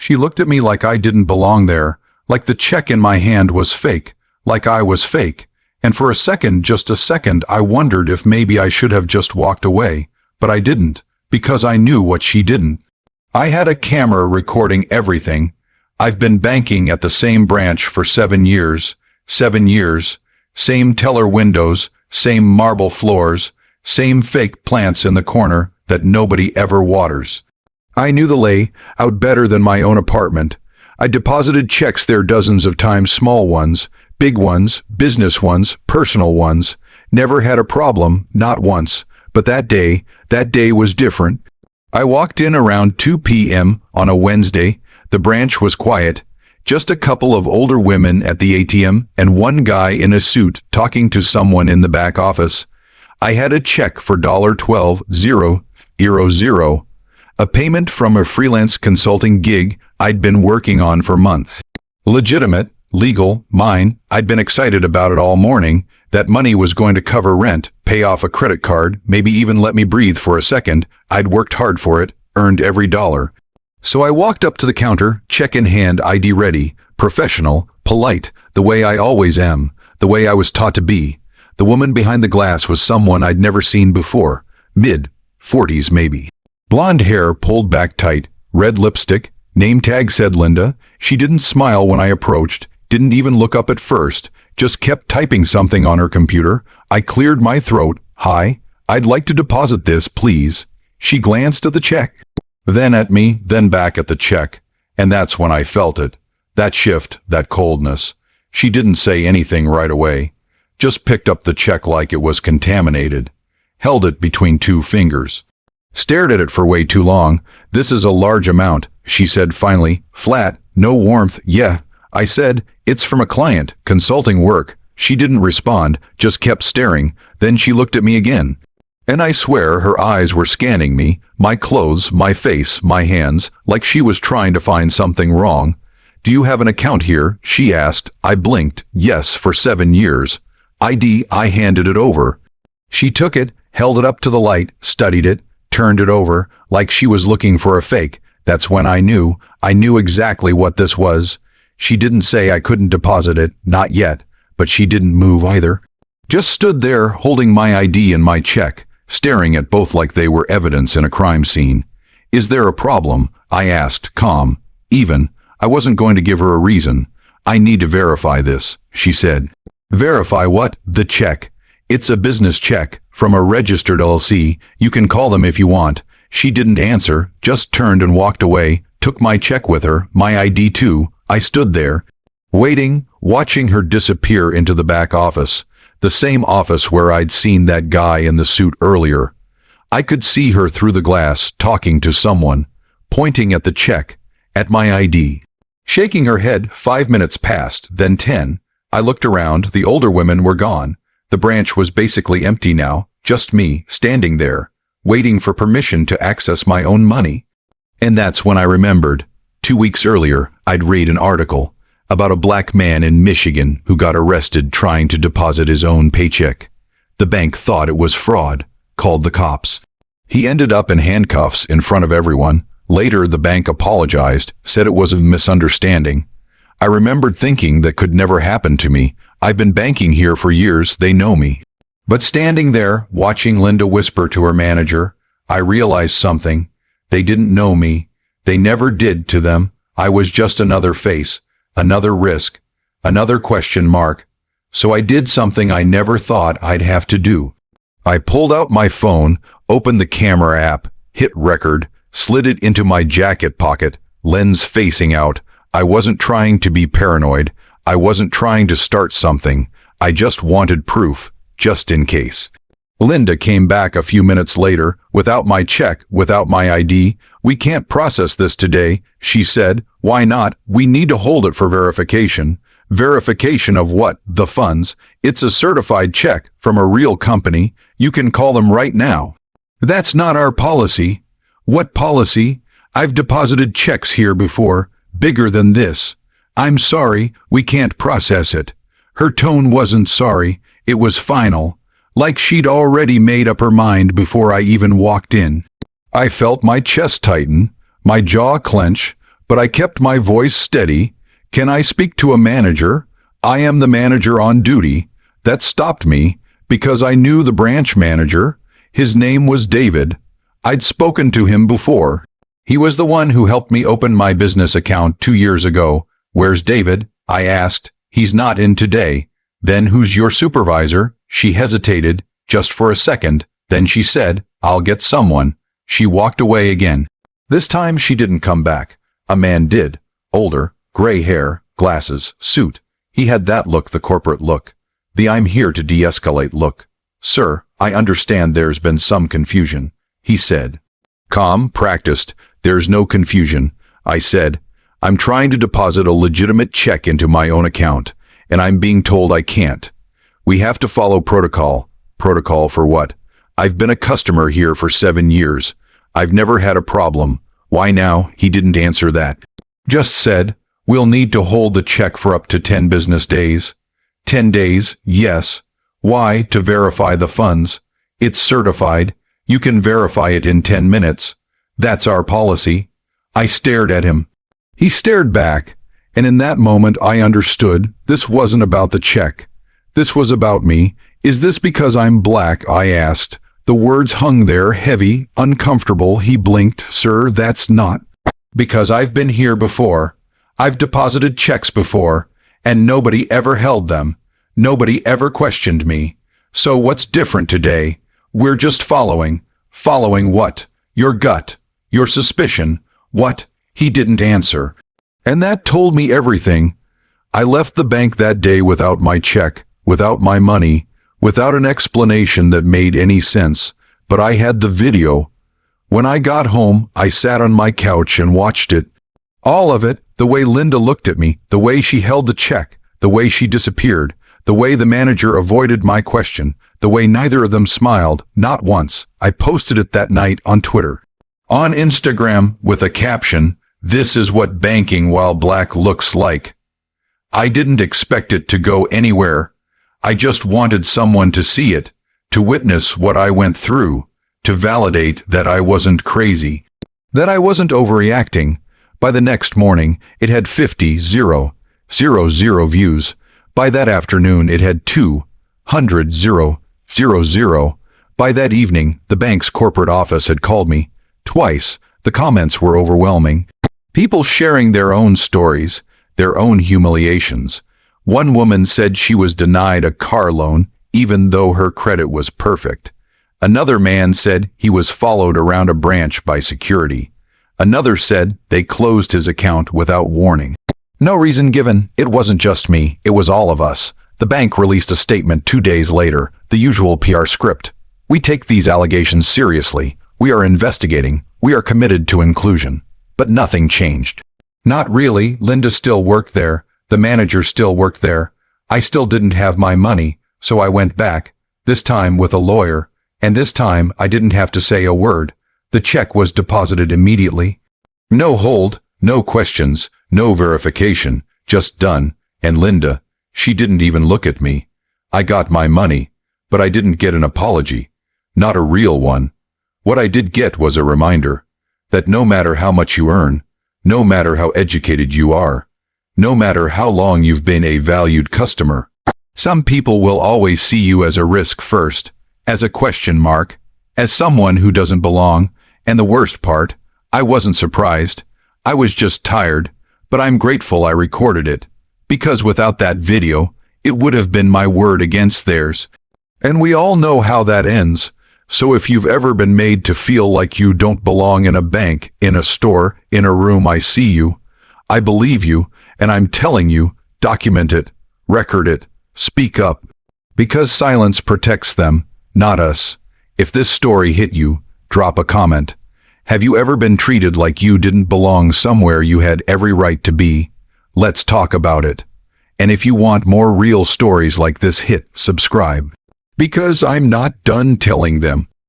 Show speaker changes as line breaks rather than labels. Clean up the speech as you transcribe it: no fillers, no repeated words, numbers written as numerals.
She looked at me like I didn't belong there, like the check in my hand was fake, like I was fake. And for a second, just a second, I wondered if maybe I should have just walked away. But I didn't, because I knew what she didn't. I had a camera recording everything. I've been banking at the same branch for 7 years. 7 years. Same teller windows, same marble floors, same fake plants in the corner that nobody ever waters. I knew the layout better than my own apartment. I deposited checks there dozens of times, small ones, big ones, business ones, personal ones. Never had a problem, not once. But that day was different. I walked in around 2 p.m. on a Wednesday. The branch was quiet. Just a couple of older women at the ATM and one guy in a suit talking to someone in the back office. I had a check for $12,000, a payment from a freelance consulting gig I'd been working on for months. Legitimate, legal, mine. I'd been excited about it all morning. That money was going to cover rent, pay off a credit card, maybe even let me breathe for a second. I'd worked hard for it, earned every dollar. So I walked up to the counter, check in hand, ID ready, professional, polite, the way I always am, the way I was taught to be. The woman behind the glass was someone I'd never seen before, mid-40s maybe. Blonde hair pulled back tight, red lipstick, name tag said Linda. She didn't smile when I approached, didn't even look up at first, just kept typing something on her computer. I cleared my throat. Hi, I'd like to deposit this, please. She glanced at the check, then at me, then back at the check. And that's when I felt it. That shift, that coldness. She didn't say anything right away. Just picked up the check like it was contaminated. Held it between 2 fingers. Stared at it for way too long. This is a large amount, she said finally, flat, no warmth. Yeah, I said, it's from a client, consulting work. She didn't respond, just kept staring. Then she looked at me again. And I swear her eyes were scanning me, my clothes, my face, my hands, like she was trying to find something wrong. Do you have an account here? She asked. I blinked. Yes, for 7 years. ID. I handed it over. She took it, held it up to the light, studied it, turned it over, like she was looking for a fake. That's when I knew exactly what this was. She didn't say I couldn't deposit it, not yet, but she didn't move either. Just stood there, holding my ID and my check, staring at both like they were evidence in a crime scene. Is there a problem? I asked, calm, even. I wasn't going to give her a reason. I need to verify this, she said. Verify what? The check. It's a business check, from a registered LLC. You can call them if you want. She didn't answer, just turned and walked away, took my check with her, my ID too. I stood there, waiting, watching her disappear into the back office, the same office where I'd seen that guy in the suit earlier. I could see her through the glass, talking to someone, pointing at the check, at my ID. Shaking her head. 5 minutes passed, then 10. I looked around. The older women were gone. The branch was basically empty now, just me, standing there, waiting for permission to access my own money. And that's when I remembered. 2 weeks earlier, I'd read an article about a black man in Michigan who got arrested trying to deposit his own paycheck. The bank thought it was fraud, called the cops. He ended up in handcuffs in front of everyone. Later, the bank apologized, said it was a misunderstanding. I remembered thinking that could never happen to me. I've been banking here for years, they know me. But standing there, watching Linda whisper to her manager, I realized something. They didn't know me. They never did. To them, I was just another face, another risk, another question mark. So I did something I never thought I'd have to do. I pulled out my phone, opened the camera app, hit record, slid it into my jacket pocket, lens facing out. I wasn't trying to be paranoid. I wasn't trying to start something. I just wanted proof, just in case. Linda came back a few minutes later, without my check, without my ID. We can't process this today, she said. Why not? We need to hold it for verification. Verification of what? The funds. It's a certified check from a real company. You can call them right now. That's not our policy. What policy? I've deposited checks here before, bigger than this. I'm sorry, we can't process it. Her tone wasn't sorry, it was final, like she'd already made up her mind before I even walked in. I felt my chest tighten, my jaw clench, but I kept my voice steady. Can I speak to a manager? I am the manager on duty. That stopped me because I knew the branch manager. His name was David. I'd spoken to him before. He was the one who helped me open my business account 2 years ago. Where's David? I asked. He's not in today. Then who's your supervisor? She hesitated just for a second. Then she said, I'll get someone. She walked away again. This time she didn't come back. A man did. Older, gray hair, glasses, suit. He had that look, the corporate look. The I'm here to de-escalate look. Sir, I understand there's been some confusion, he said. Calm, practiced. There's no confusion. I said, I'm trying to deposit a legitimate check into my own account, and I'm being told I can't. We have to follow protocol. Protocol for what? I've been a customer here for 7 years. I've never had a problem. Why now? He didn't answer that. Just said, we'll need to hold the check for up to 10 business days. 10 days, yes. Why? To verify the funds. It's certified. You can verify it in 10 minutes. That's our policy. I stared at him. He stared back, and in that moment I understood this wasn't about the check. This was about me. Is this because I'm black? I asked. The words hung there, heavy, uncomfortable. He blinked. Sir, that's not. Because I've been here before. I've deposited checks before, and nobody ever held them. Nobody ever questioned me. So what's different today? We're just following. Following what? Your gut. Your suspicion. What? He didn't answer. And that told me everything. I left the bank that day without my check, without my money, without an explanation that made any sense. But I had the video. When I got home, I sat on my couch and watched it. All of it, the way Linda looked at me, the way she held the check, the way she disappeared, the way the manager avoided my question, the way neither of them smiled, not once. I posted it that night on Twitter. On Instagram with a caption, "This is what banking while black looks like." I didn't expect it to go anywhere. I just wanted someone to see it, to witness what I went through, to validate that I wasn't crazy, that I wasn't overreacting. By the next morning, it had 50,000 views. By that afternoon, it had 200,000. By that evening, the bank's corporate office had called me. Twice. The comments were overwhelming. People sharing their own stories, their own humiliations. One woman said she was denied a car loan even though her credit was perfect. Another man said he was followed around a branch by security. Another said they closed his account without warning. No reason given. It wasn't just me. It was all of us. The bank released a statement 2 days later, the usual PR script. We take these allegations seriously. We are investigating. We are committed to inclusion. But nothing changed. Not really. Linda still worked there. The manager still worked there. I still didn't have my money, so I went back, this time with a lawyer, and this time I didn't have to say a word. The check was deposited immediately. No hold, no questions, no verification, just done. And Linda, she didn't even look at me. I got my money, but I didn't get an apology. Not a real one. What I did get was a reminder that no matter how much you earn, no matter how educated you are, no matter how long you've been a valued customer, some people will always see you as a risk first, as a question mark, as someone who doesn't belong. And the worst part, I wasn't surprised. I was just tired, but I'm grateful I recorded it, because without that video, it would have been my word against theirs. And we all know how that ends. So if you've ever been made to feel like you don't belong in a bank, in a store, in a room, I see you. I believe you, and I'm telling you, document it, record it, speak up. Because silence protects them, not us. If this story hit you, drop a comment. Have you ever been treated like you didn't belong somewhere you had every right to be? Let's talk about it. And if you want more real stories like this, hit subscribe. Because I'm not done telling them.